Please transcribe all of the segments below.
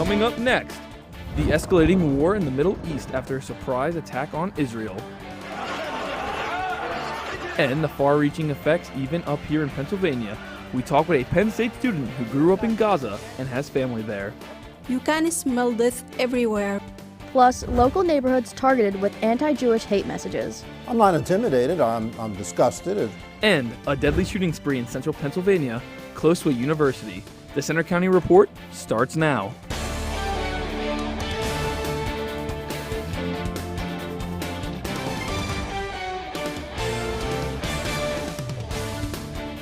Coming up next, the escalating war in the Middle East after a surprise attack on Israel. And the far-reaching effects even up here in Pennsylvania. We talk with a Penn State student who grew up in Gaza and has family there. You can smell death everywhere. Plus, local neighborhoods targeted with anti-Jewish hate messages. I'm not intimidated, I'm disgusted. And a deadly shooting spree in central Pennsylvania, close to a university. The Center County Report starts now.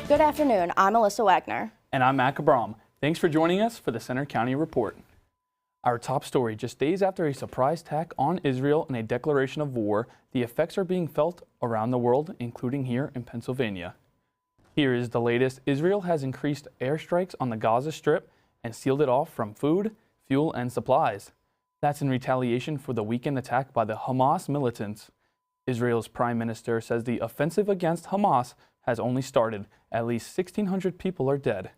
Good afternoon, I'm Alyssa Wagner. And I'm Matt Cabram. Thanks for joining us for the Center County Report. Our top story, just days after a surprise attack on Israel and a declaration of war, the effects are being felt around the world, including here in Pennsylvania. Here is the latest. Israel has increased airstrikes on the Gaza Strip and sealed it off from food, fuel, and supplies. That's in retaliation for the weekend attack by the Hamas militants. Israel's prime minister says the offensive against Hamas has only started. At least 1,600 people are dead.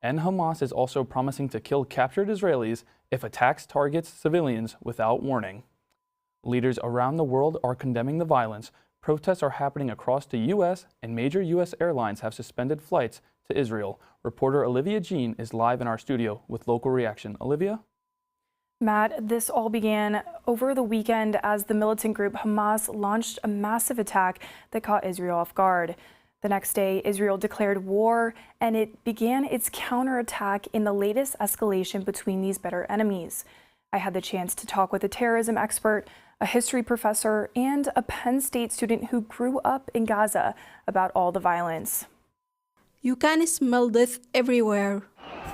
And Hamas is also promising to kill captured Israelis if attacks targets civilians without warning. Leaders around the world are condemning the violence. Protests are happening across the U.S., and major U.S. airlines have suspended flights to Israel. Reporter Olivia Jean is live in our studio with local reaction. Olivia? Matt, this all began over the weekend as the militant group Hamas launched a massive attack that caught Israel off guard. The next day, Israel declared war, and it began its counterattack in the latest escalation between these bitter enemies. I had the chance to talk with a terrorism expert, a history professor, and a Penn State student who grew up in Gaza about all the violence. You can smell death everywhere.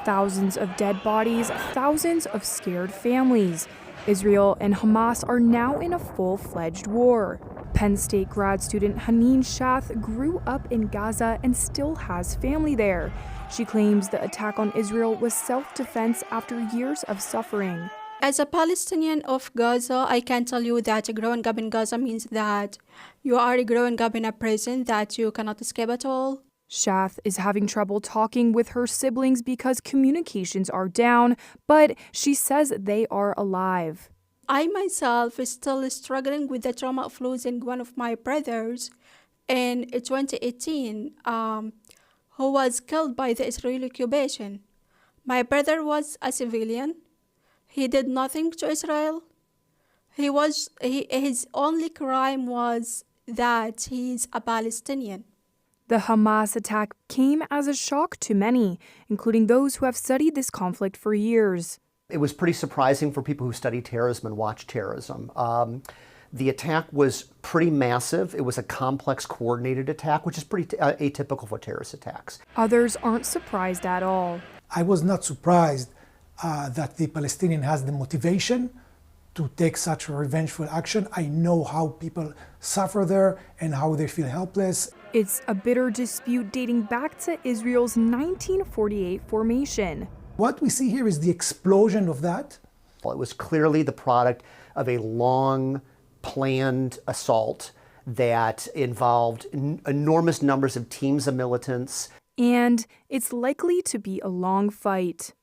Thousands of dead bodies, thousands of scared families. Israel and Hamas are now in a full-fledged war. Penn State grad student Haneen Shath grew up in Gaza and still has family there. She claims the attack on Israel was self-defense after years of suffering. As a Palestinian of Gaza, I can tell you that growing up in Gaza means that you are growing up in a prison that you cannot escape at all. Shath is having trouble talking with her siblings because communications are down, but she says they are alive. I myself is still struggling with the trauma of losing one of my brothers in 2018, who was killed by the Israeli occupation. My brother was a civilian. He did nothing to Israel. His only crime was that he's a Palestinian. The Hamas attack came as a shock to many, including those who have studied this conflict for years. It was pretty surprising for people who study terrorism and watch terrorism. The attack was pretty massive. It was a complex, coordinated attack, which is pretty atypical for terrorist attacks. Others aren't surprised at all. I was not surprised that the Palestinian has the motivation to take such a revengeful action. I know how people suffer there and how they feel helpless. It's a bitter dispute dating back to Israel's 1948 formation. What we see here is the explosion of that. It was clearly the product of a long, planned assault that involved enormous numbers of teams of militants. And it's likely to be a long fight.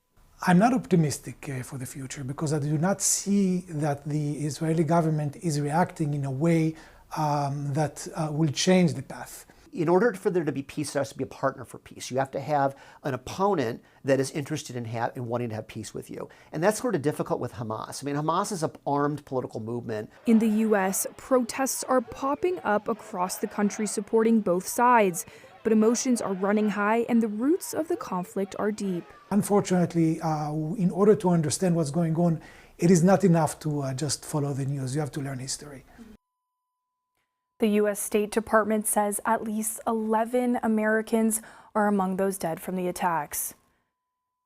I'm not optimistic for the future because I do not see that the Israeli government is reacting in a way that will change the path. In order for there to be peace, there has to be a partner for peace. You have to have an opponent that is interested in wanting to have peace with you. And that's sort of difficult with Hamas. I mean, Hamas is an armed political movement. In the U.S., protests are popping up across the country supporting both sides. But emotions are running high and the roots of the conflict are deep. Unfortunately, in order to understand what's going on, it is not enough to just follow the news. You have to learn history. The U.S. State Department says at least 11 Americans are among those dead from the attacks.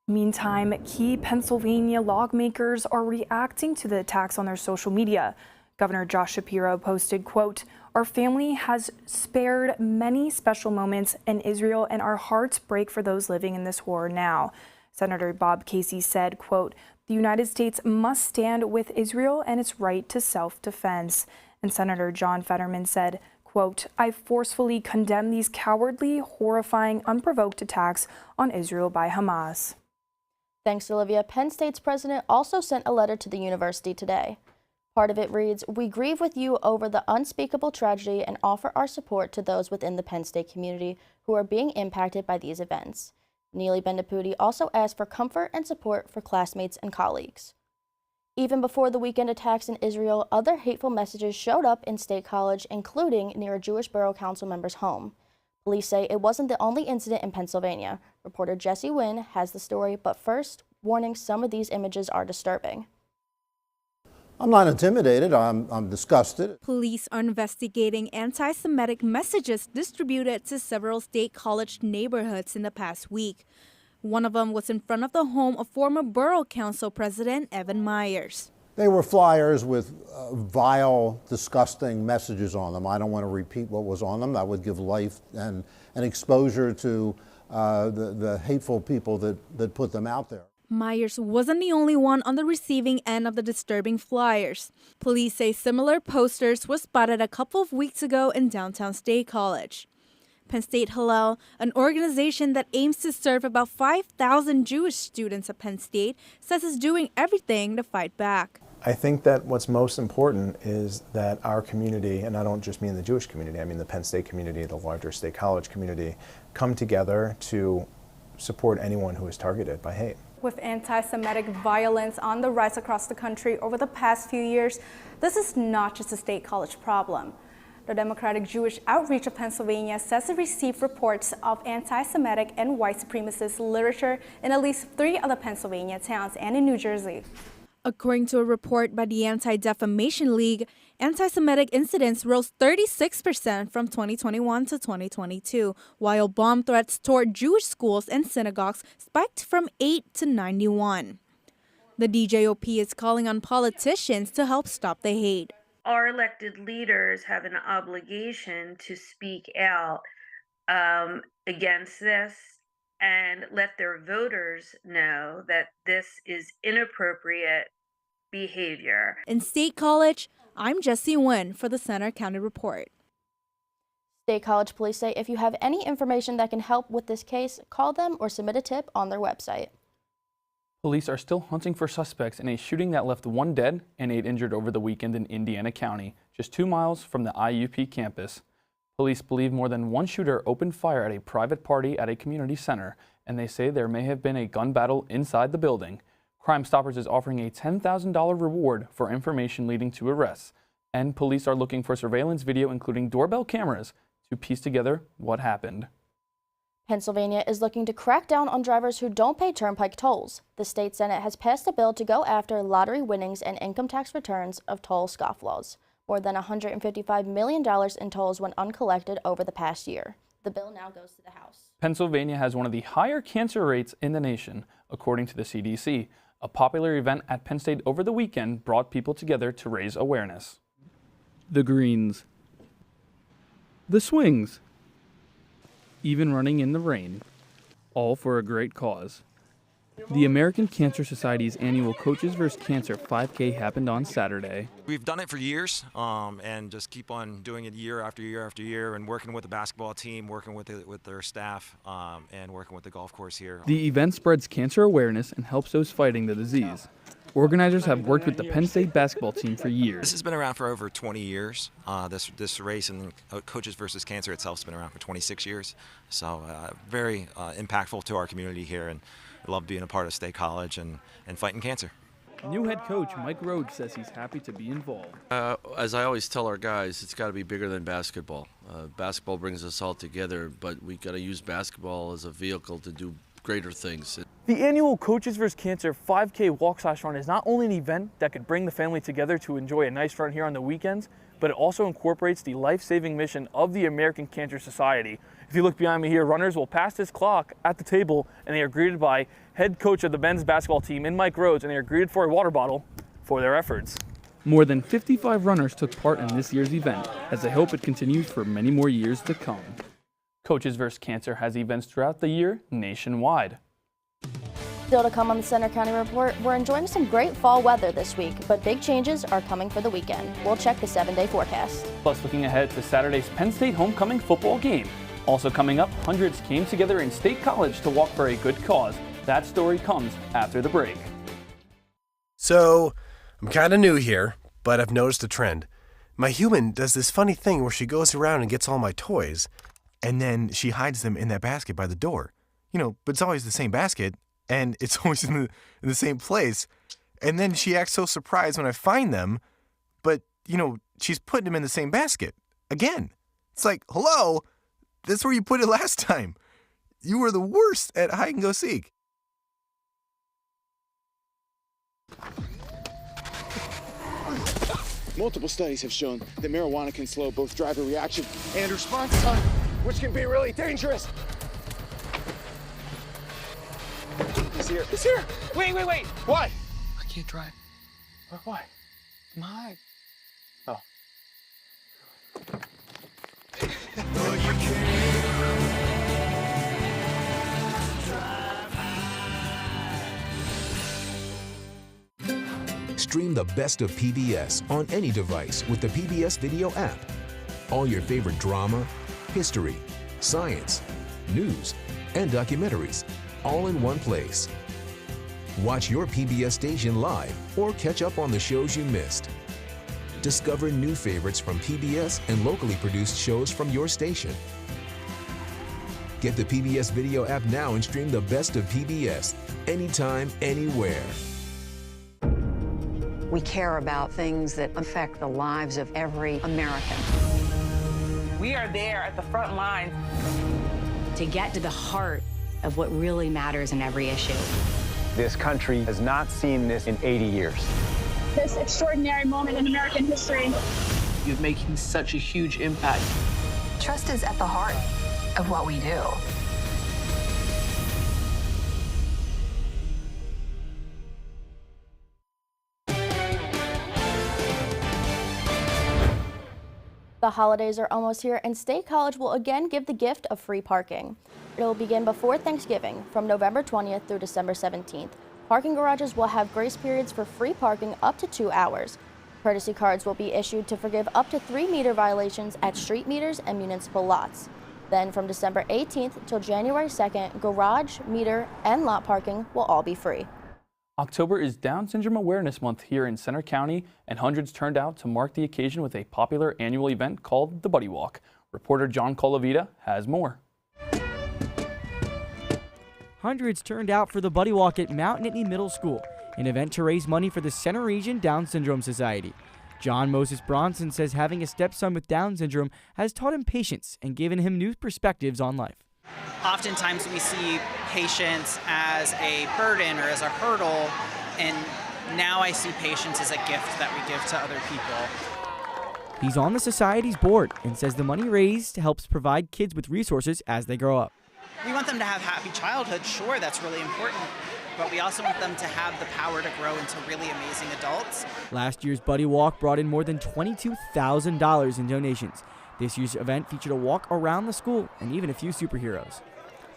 Meantime, key Pennsylvania lawmakers are reacting to the attacks on their social media. Governor Josh Shapiro posted, quote, "Our family has spared many special moments in Israel and our hearts break for those living in this war now." Senator Bob Casey said, quote, "The United States must stand with Israel and its right to self-defense." And Senator John Fetterman said, quote, "I forcefully condemn these cowardly, horrifying, unprovoked attacks on Israel by Hamas." Thanks, Olivia. Penn State's president also sent a letter to the university today. Part of it reads, "We grieve with you over the unspeakable tragedy and offer our support to those within the Penn State community who are being impacted by these events." Neely Bendapudi also asked for comfort and support for classmates and colleagues. Even before the weekend attacks in Israel, other hateful messages showed up in State College, including near a Jewish Borough Council member's home. Police say it wasn't the only incident in Pennsylvania. Reporter Jesse Wynn has the story, but first, warning some of these images are disturbing. I'm not intimidated. I'm disgusted. Police are investigating anti-Semitic messages distributed to several State College neighborhoods in the past week. One of them was in front of the home of former Borough Council President Evan Myers. They were flyers with vile, disgusting messages on them. I don't want to repeat what was on them. That would give life and exposure to the hateful people that put them out there. Myers wasn't the only one on the receiving end of the disturbing flyers. Police say similar posters were spotted a couple of weeks ago in downtown State College. Penn State Hillel, an organization that aims to serve about 5,000 Jewish students at Penn State, says it's doing everything to fight back. I think that what's most important is that our community, and I don't just mean the Jewish community, I mean the Penn State community, the larger State College community, come together to support anyone who is targeted by hate. With anti-Semitic violence on the rise across the country over the past few years, this is not just a State College problem. The Democratic Jewish Outreach of Pennsylvania says it received reports of anti-Semitic and white supremacist literature in at least 3 other Pennsylvania towns and in New Jersey. According to a report by the Anti-Defamation League, anti-Semitic incidents rose 36% from 2021 to 2022, while bomb threats toward Jewish schools and synagogues spiked from 8 to 91. The DJOP is calling on politicians to help stop the hate. Our elected leaders have an obligation to speak out against this and let their voters know that this is inappropriate behavior. In State College, I'm Jessie Nguyen for the Center County Report. State College police say if you have any information that can help with this case, call them or submit a tip on their website. Police are still hunting for suspects in a shooting that left 1 dead and 8 injured over the weekend in Indiana County, just 2 miles from the IUP campus. Police believe more than one shooter opened fire at a private party at a community center, and they say there may have been a gun battle inside the building. Crime Stoppers is offering a $10,000 reward for information leading to arrests, and police are looking for surveillance video including doorbell cameras to piece together what happened. Pennsylvania is looking to crack down on drivers who don't pay turnpike tolls. The state Senate has passed a bill to go after lottery winnings and income tax returns of toll scofflaws. More than $155 million in tolls went uncollected over the past year. The bill now goes to the House. Pennsylvania has one of the higher cancer rates in the nation, according to the CDC. A popular event at Penn State over the weekend brought people together to raise awareness. The Greens. The Swings. Even running in the rain. All for a great cause. The American Cancer Society's annual Coaches vs. Cancer 5K happened on Saturday. We've done it for years and just keep on doing it year after year after year and working with the basketball team, working with their staff, and working with the golf course here. The event spreads cancer awareness and helps those fighting the disease. Organizers have worked with the Penn State basketball team for years. This has been around for over 20 years. This race and Coaches vs. Cancer itself has been around for 26 years. So very impactful to our community here, and I love being a part of State College and fighting cancer. New head coach Mike Rhodes says he's happy to be involved. As I always tell our guys, it's got to be bigger than basketball. Basketball brings us all together, but we got to use basketball as a vehicle to do greater things. The annual Coaches vs. Cancer 5K walk/run is not only an event that could bring the family together to enjoy a nice run here on the weekends, but it also incorporates the life-saving mission of the American Cancer Society. If you look behind me here, runners will pass this clock at the table, and they are greeted by head coach of the men's basketball team in Mike Rhodes, and they are greeted for a water bottle for their efforts. More than 55 runners took part in this year's event, as they hope it continues for many more years to come. Coaches vs. Cancer has events throughout the year nationwide. Still to come on the Center County Report, we're enjoying some great fall weather this week, but big changes are coming for the weekend. We'll check the 7-day forecast. Plus, looking ahead to Saturday's Penn State homecoming football game. Also coming up, hundreds came together in State College to walk for a good cause. That story comes after the break. So, I'm kind of new here, but I've noticed a trend. My human does this funny thing where she goes around and gets all my toys, and then she hides them in that basket by the door. But it's always the same basket, and it's always in the same place. And then she acts so surprised when I find them, but, she's putting them in the same basket. Again. It's like, hello, that's where you put it last time. You were the worst at hide and go seek. Multiple studies have shown that marijuana can slow both driver reaction and response time, which can be really dangerous. He's here. He's here. Wait. What? I can't drive. Why? I'm high. Oh. Stream the best of PBS on any device with the PBS Video app. All your favorite drama, history, science, news, and documentaries, all in one place. Watch your PBS station live or catch up on the shows you missed. Discover new favorites from PBS and locally produced shows from your station. Get the PBS Video app now and stream the best of PBS anytime, anywhere. We care about things that affect the lives of every American. We are there at the front line to get to the heart of what really matters in every issue. This country has not seen this in 80 years. This extraordinary moment in American history. You're making such a huge impact. Trust is at the heart of what we do. The holidays are almost here, and State College will again give the gift of free parking. It will begin before Thanksgiving from November 20th through December 17th. Parking garages will have grace periods for free parking up to 2 hours. Courtesy cards will be issued to forgive up to 3-meter violations at street meters and municipal lots. Then from December 18th till January 2nd, garage, meter, and lot parking will all be free. October is Down Syndrome Awareness Month here in Center County, and hundreds turned out to mark the occasion with a popular annual event called the Buddy Walk. Reporter John Colavita has more. Hundreds turned out for the Buddy Walk at Mount Nittany Middle School, an event to raise money for the Center Region Down Syndrome Society. John Moses Bronson says having a stepson with Down syndrome has taught him patience and given him new perspectives on life. Oftentimes we see patience as a burden or as a hurdle, and now I see patience as a gift that we give to other people. He's on the society's board and says the money raised helps provide kids with resources as they grow up. We want them to have happy childhood, sure, that's really important, but we also want them to have the power to grow into really amazing adults. Last year's Buddy Walk brought in more than $22,000 in donations. This year's event featured a walk around the school and even a few superheroes.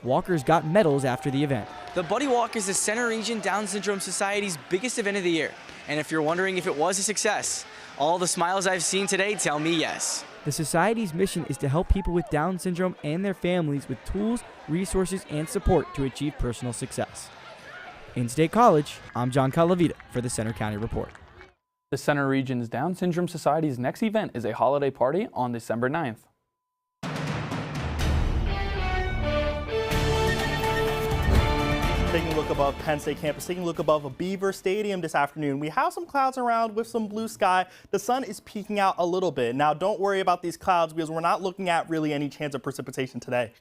Walkers got medals after the event. The Buddy Walk is the Center Region Down Syndrome Society's biggest event of the year. And if you're wondering if it was a success, all the smiles I've seen today tell me yes. The Society's mission is to help people with Down syndrome and their families with tools, resources, and support to achieve personal success. In State College, I'm John Colavita for the Center County Report. The Center Region's Down Syndrome Society's next event is a holiday party on December 9th. Taking a look above Penn State campus, taking a look above a Beaver Stadium this afternoon. We have some clouds around with some blue sky. The sun is peeking out a little bit. Now, don't worry about these clouds because we're not looking at really any chance of precipitation today.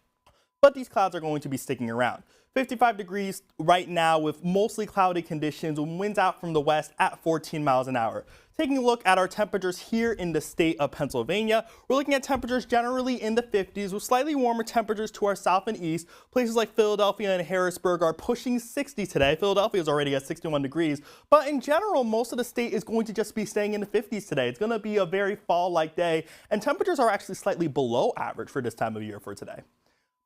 But these clouds are going to be sticking around. 55 degrees right now with mostly cloudy conditions and winds out from the west at 14 miles an hour. Taking a look at our temperatures here in the state of Pennsylvania, we're looking at temperatures generally in the 50s with slightly warmer temperatures to our south and east. Places like Philadelphia and Harrisburg are pushing 60 today. Philadelphia is already at 61 degrees. But in general, most of the state is going to just be staying in the 50s today. It's going to be a very fall-like day, and temperatures are actually slightly below average for this time of year for today.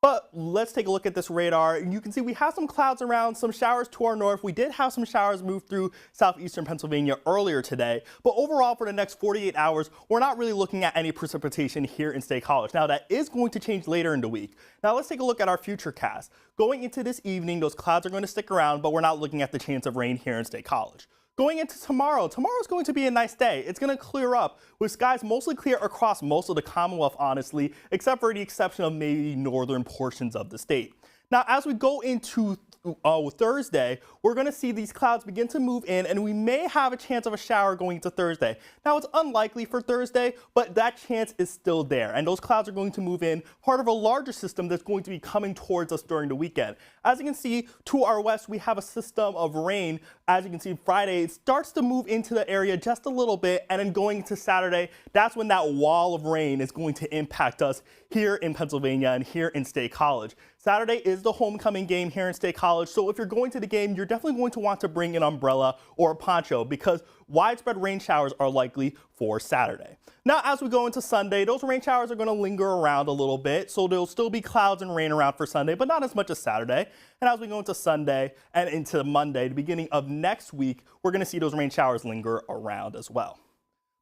But let's take a look at this radar. You can see we have some clouds around, some showers to our north. We did have some showers move through southeastern Pennsylvania earlier today. But overall, for the next 48 hours, we're not really looking at any precipitation here in State College. Now, that is going to change later in the week. Now, let's take a look at our future cast. Going into this evening, those clouds are going to stick around, but we're not looking at the chance of rain here in State College. Going into tomorrow's going to be a nice day. It's going to clear up with skies mostly clear across most of the Commonwealth, honestly, except for the exception of maybe northern portions of the state. Now, as we go into Thursday, we're going to see these clouds begin to move in, and we may have a chance of a shower going into Thursday. Now, it's unlikely for Thursday, but that chance is still there, and those clouds are going to move in, part of a larger system that's going to be coming towards us during the weekend. As you can see, to our west, we have a system of rain. As you can see, Friday, it starts to move into the area just a little bit, and then going into Saturday, that's when that wall of rain is going to impact us here in Pennsylvania and here in State College. Saturday is the homecoming game here in State College, so if you're going to the game, you're definitely going to want to bring an umbrella or a poncho because widespread rain showers are likely for Saturday. Now, as we go into Sunday, those rain showers are going to linger around a little bit, so there'll still be clouds and rain around for Sunday, but not as much as Saturday. And as we go into Sunday and into Monday, the beginning of next week, we're going to see those rain showers linger around as well.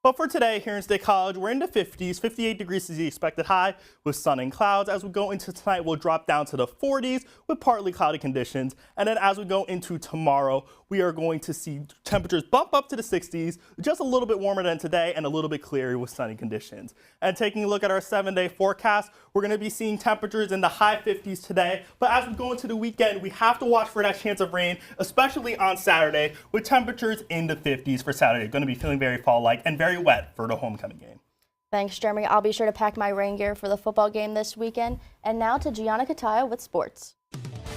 But for today here in State College, we're in the 50s. 58 degrees is the expected high with sun and clouds. As we go into tonight, we'll drop down to the 40s with partly cloudy conditions. And then as we go into tomorrow, we are going to see temperatures bump up to the 60s, just a little bit warmer than today and a little bit clearer with sunny conditions. And taking a look at our 7-day forecast, we're going to be seeing temperatures in the high 50s today. But as we go into the weekend, we have to watch for that chance of rain, especially on Saturday, with temperatures in the 50s for Saturday. Going to be feeling very fall-like and very wet for the homecoming game. Thanks, Jeremy. I'll be sure to pack my rain gear for the football game this weekend. And now to Gianna Kataya with sports.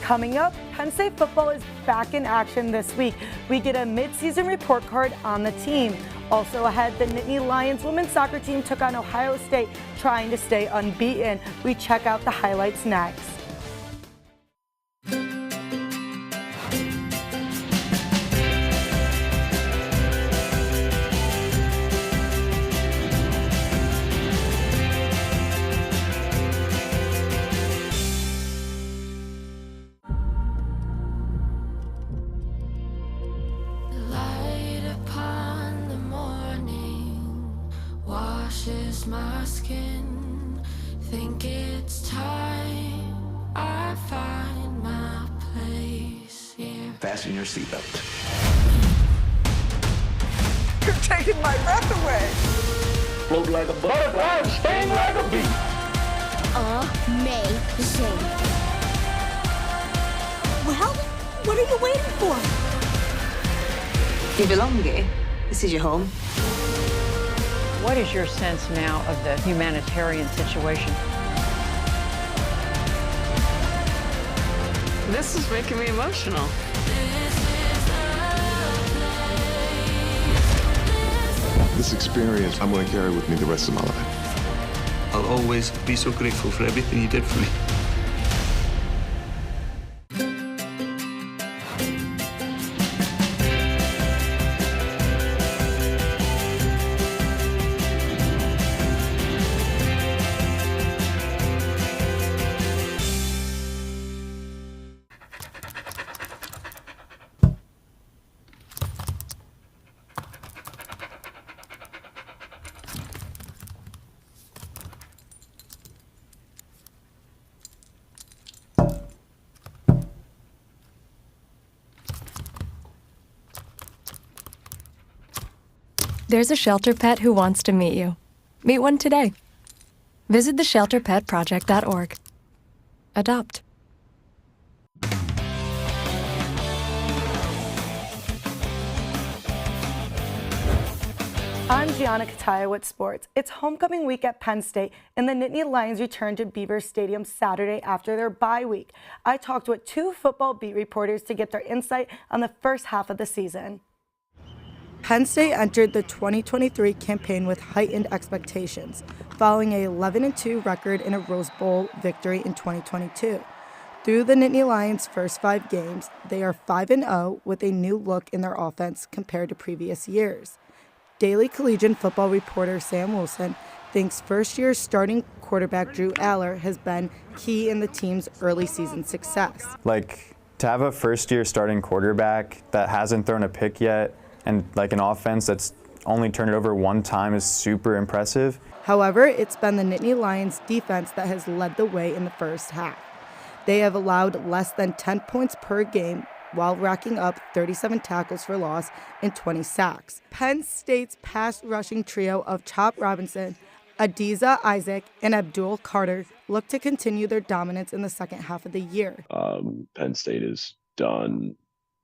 Coming up, Penn State football is back in action this week. We get a mid-season report card on the team. Also ahead, the Nittany Lions women's soccer team took on Ohio State, trying to stay unbeaten. We check out the highlights next. My skin, think it's time I find my place here. Fasten your seatbelt. You're taking my breath away. Float like a butterfly, sting like a bee. Amazing. Well, what are you waiting for? You belong here. This is your home. What is your sense now of the humanitarian situation? This is making me emotional. This experience I'm going to carry with me the rest of my life. I'll always be so grateful for everything you did for me. There's a shelter pet who wants to meet you. Meet one today. Visit theshelterpetproject.org. Adopt. I'm Gianna Kataya with sports. It's homecoming week at Penn State, and the Nittany Lions return to Beaver Stadium Saturday after their bye week. I talked with two football beat reporters to get their insight on the first half of the season. Penn State entered the 2023 campaign with heightened expectations, following a 11-2 record in a Rose Bowl victory in 2022. Through the Nittany Lions' first 5 games, they are 5-0 with a new look in their offense compared to previous years. Daily Collegian football reporter Sam Wilson thinks first-year starting quarterback Drew Aller has been key in the team's early season success. Like, to have a first-year starting quarterback that hasn't thrown a pick yet and like an offense that's only turned it over one time is super impressive. However, it's been the Nittany Lions defense that has led the way in the first half. They have allowed less than 10 points per game while racking up 37 tackles for loss and 20 sacks. Penn State's pass rushing trio of Chop Robinson, Adiza Isaac, and Abdul Carter look to continue their dominance in the second half of the year. Penn State has done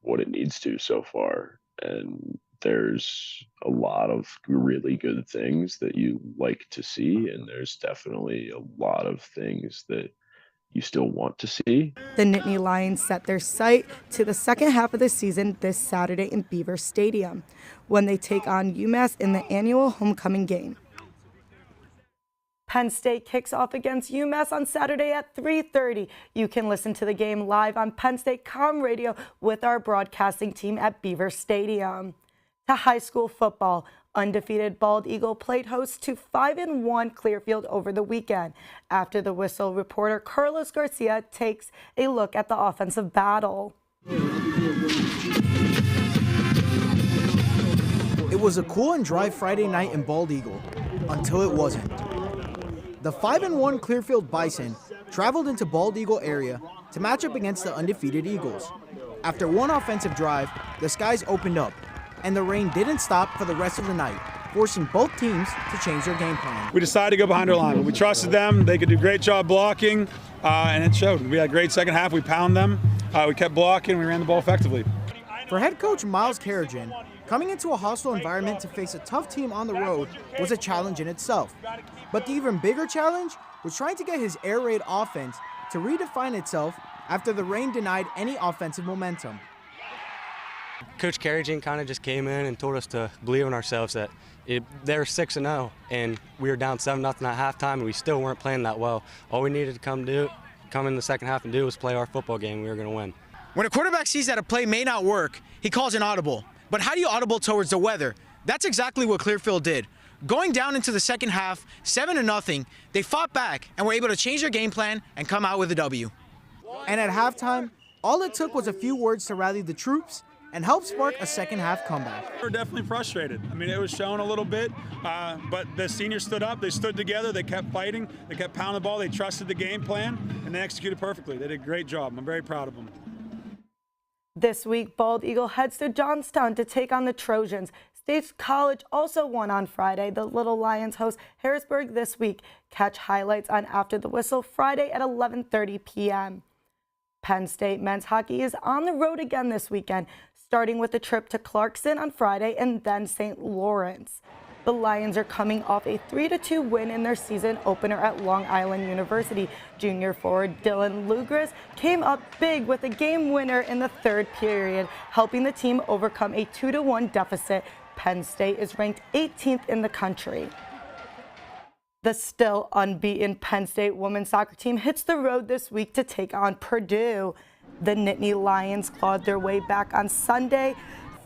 what it needs to so far, and there's a lot of really good things that you like to see, and there's definitely a lot of things that you still want to see. The Nittany Lions set their sight to the second half of the season this Saturday in Beaver Stadium, when they take on UMass in the annual homecoming game. Penn State kicks off against UMass on Saturday at 3:30. You can listen to the game live on Penn State Com Radio with our broadcasting team at Beaver Stadium. To high school football, undefeated Bald Eagle played host to 5-1 Clearfield over the weekend. After the whistle, reporter Carlos Garcia takes a look at the offensive battle. It was a cool and dry Friday night in Bald Eagle, until it wasn't. The 5-1 Clearfield Bison traveled into Bald Eagle area to match up against the undefeated Eagles. After one offensive drive, the skies opened up, and the rain didn't stop for the rest of the night, forcing both teams to change their game plan. We decided to go behind our linemen. We trusted them. They could do a great job blocking, and it showed. We had a great second half. We pounded them. We kept blocking. We ran the ball effectively. For head coach Miles Carrigan, coming into a hostile environment to face a tough team on the road was a challenge in itself. But the even bigger challenge was trying to get his air raid offense to redefine itself after the rain denied any offensive momentum. Coach Carrigan kind of just came in and told us to believe in ourselves that they're 6-0 and we were down 7-0 at halftime and we still weren't playing that well. All we needed to come in the second half and do was play our football game. We were going to win. When a quarterback sees that a play may not work, he calls an audible. But how do you audible towards the weather? That's exactly what Clearfield did. Going down into the second half, 7-0, they fought back and were able to change their game plan and come out with a W. And at halftime, all it took was a few words to rally the troops and help spark a second half comeback. We were definitely frustrated. I mean, it was showing a little bit, but the seniors stood up, they stood together, they kept fighting, they kept pounding the ball, they trusted the game plan, and they executed perfectly. They did a great job. I'm very proud of them. This week, Bald Eagle heads to Johnstown to take on the Trojans. State College also won on Friday. The Little Lions host Harrisburg this week. Catch highlights on After the Whistle Friday at 11:30 p.m. Penn State men's hockey is on the road again this weekend, starting with a trip to Clarkson on Friday and then St. Lawrence. The Lions are coming off a 3-2 win in their season opener at Long Island University. Junior forward Dylan Lugris came up big with a game winner in the third period, helping the team overcome a 2-1 deficit. Penn State is ranked 18th in the country. The still unbeaten Penn State women's soccer team hits the road this week to take on Purdue. The Nittany Lions clawed their way back on Sunday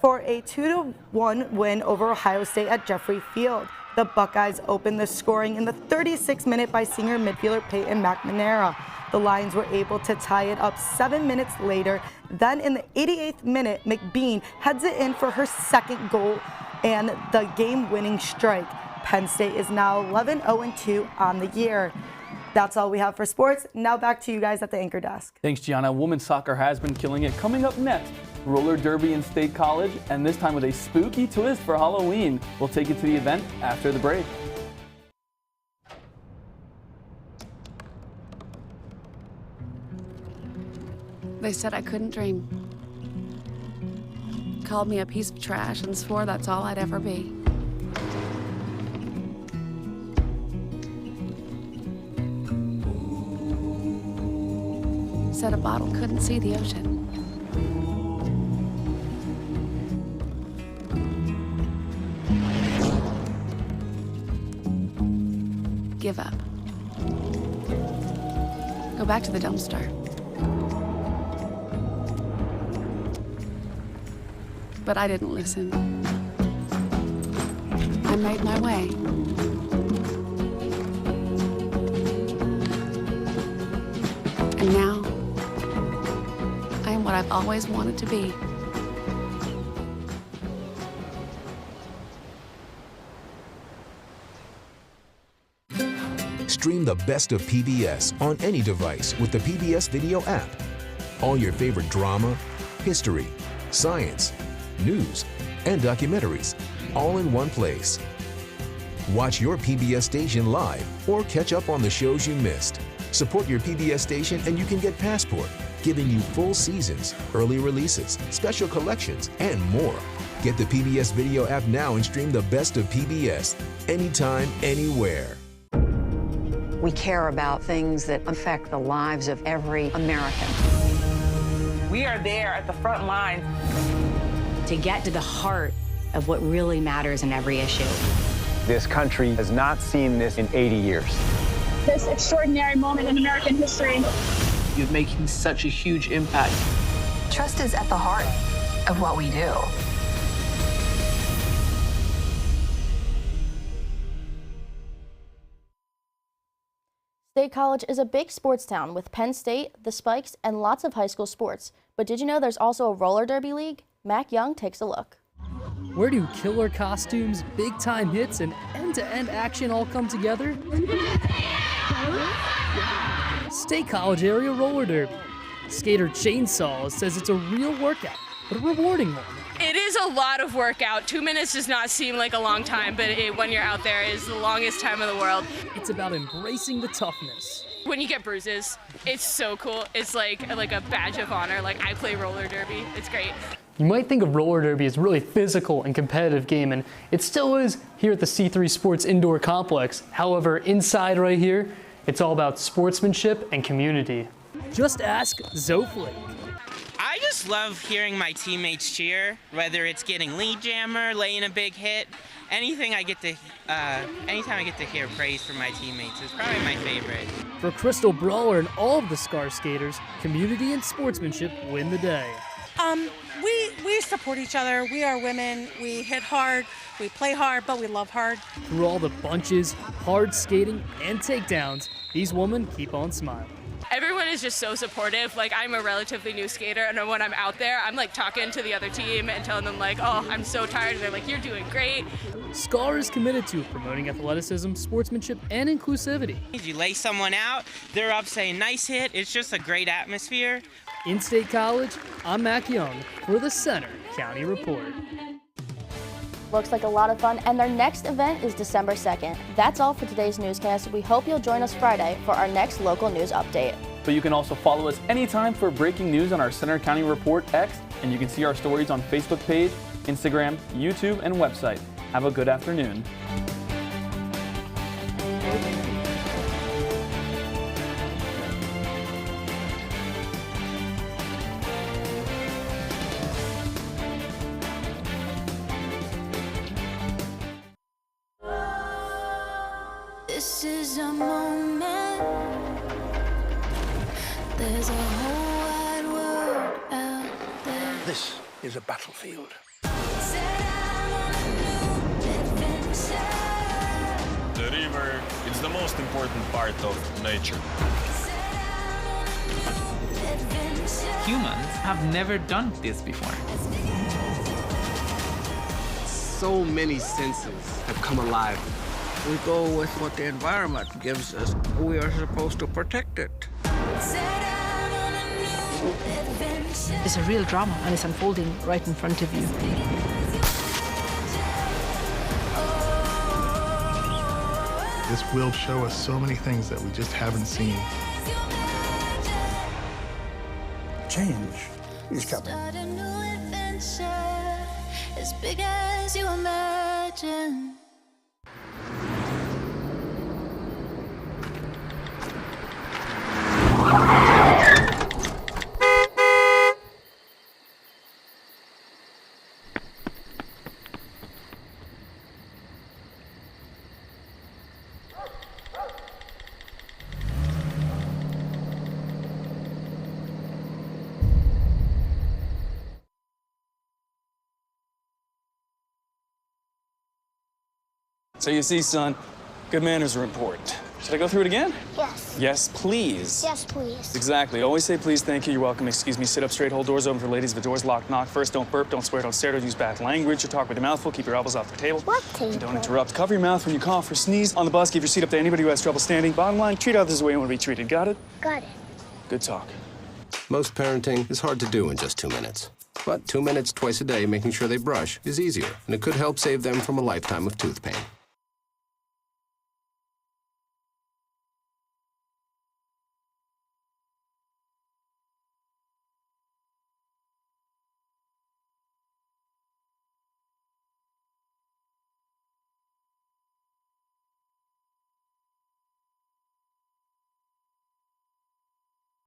for a 2-1 win over Ohio State at Jeffrey Field. The Buckeyes opened the scoring in the 36th minute by senior midfielder Peyton McNamara. The Lions were able to tie it up 7 minutes later. Then in the 88th minute, McBean heads it in for her second goal and the game-winning strike. Penn State is now 11-0-2 on the year. That's all we have for sports. Now back to you guys at the anchor desk. Thanks, Gianna. Women's soccer has been killing it. Coming up next, roller derby in State College, and this time with a spooky twist for Halloween. We'll take you to the event after the break. They said I couldn't dream. Called me a piece of trash and swore that's all I'd ever be. Said a bottle couldn't see the ocean. Give up. Go back to the dumpster. But I didn't listen. I made my way. And now, I am what I've always wanted to be. Stream the best of PBS on any device with the PBS Video app. All your favorite drama, history, science, news, and documentaries, all in one place. Watch your PBS station live or catch up on the shows you missed. Support your PBS station and you can get Passport, giving you full seasons, early releases, special collections, and more. Get the PBS Video app now and stream the best of PBS anytime, anywhere. We care about things that affect the lives of every American. We are there at the front line to get to the heart of what really matters in every issue. This country has not seen this in 80 years. This extraordinary moment in American history. You're making such a huge impact. Trust is at the heart of what we do. State College is a big sports town with Penn State, the Spikes, and lots of high school sports. But did you know there's also a roller derby league? Mac Young takes a look. Where do killer costumes, big-time hits, and end-to-end action all come together? State College Area Roller Derby. Skater Chainsaw says it's a real workout, but a rewarding one. It is a lot of workout. 2 minutes does not seem like a long time, but when you're out there, it's the longest time of the world. It's about embracing the toughness. When you get bruises, it's so cool. It's like a badge of honor. Like, I play roller derby. It's great. You might think of roller derby as a really physical and competitive game, and it still is here at the C3 Sports Indoor Complex. However, inside right here, it's all about sportsmanship and community. Just ask Zoflake. I just love hearing my teammates cheer, whether it's getting lead jammer, laying a big hit, anything I get to, anytime I get to hear praise from my teammates is probably my favorite. For Crystal Brawler and all of the Scar skaters, community and sportsmanship win the day. We support each other. We are women. We hit hard. We play hard, but we love hard. Through all the bunches, hard skating, and takedowns, these women keep on smiling. Everyone is just so supportive. Like, I'm a relatively new skater, and when I'm out there, I'm like talking to the other team and telling them like, oh, I'm so tired. And they're like, you're doing great. SCAR is committed to promoting athleticism, sportsmanship, and inclusivity. You lay someone out, they're up saying nice hit. It's just a great atmosphere. In State College, I'm Mac Young for the Center County Report. Looks like a lot of fun, and their next event is December 2nd. That's all for today's newscast. We hope you'll join us Friday for our next local news update. But you can also follow us anytime for breaking news on our Center County Report X, and you can see our stories on Facebook page, Instagram, YouTube, and website. Have a good afternoon. This is a moment. There's a whole wide world out there. This is a battlefield. The river is the most important part of nature. Humans have never done this before. So many senses have come alive. We go with what the environment gives us. We are supposed to protect it. It's a real drama, and it's unfolding right in front of you. This will show us so many things that we just haven't seen. Change is coming. Start a new adventure as big as you imagine. So you see, son, good manners are important. Should I go through it again? Yes. Yes, please. Yes, please. Exactly. Always say please, thank you, you're welcome, excuse me, sit up straight, hold doors open for ladies. If the door's locked, knock first, don't burp, don't swear, don't stare, don't use bad language, or talk with your mouth full, keep your elbows off the table. What table? Don't interrupt. Cover your mouth when you cough or sneeze. On the bus, give your seat up to anybody who has trouble standing. Bottom line, treat others the way you want to be treated. Got it? Got it. Good talk. Most parenting is hard to do in just 2 minutes. But 2 minutes twice a day making sure they brush is easier, and it could help save them from a lifetime of tooth pain.